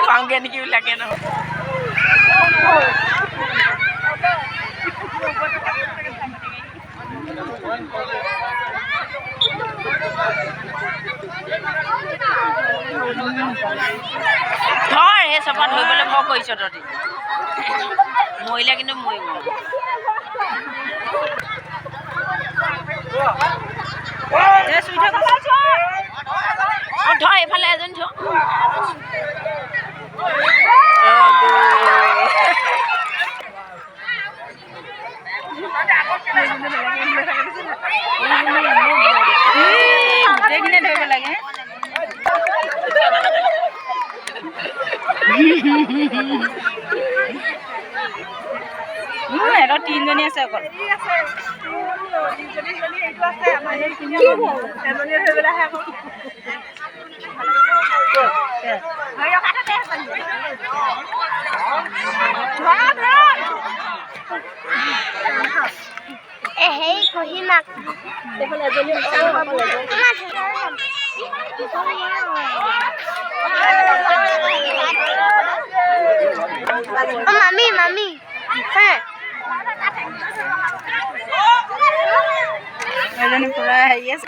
পাওঁগে নেকি লাগে ন ধৰ সেই চফা ধৰিবলৈ ভয় কৰিছ তহঁতি মৰিলে কিন্তু মৰিব ধৰ এইফালে এজনী থ গোটেইখিনিয়ে ধৰিব লাগে সিহঁতৰ তিনিজনী আছে অকল Hey, Kohimak. Mami. Hey. Pura, yes.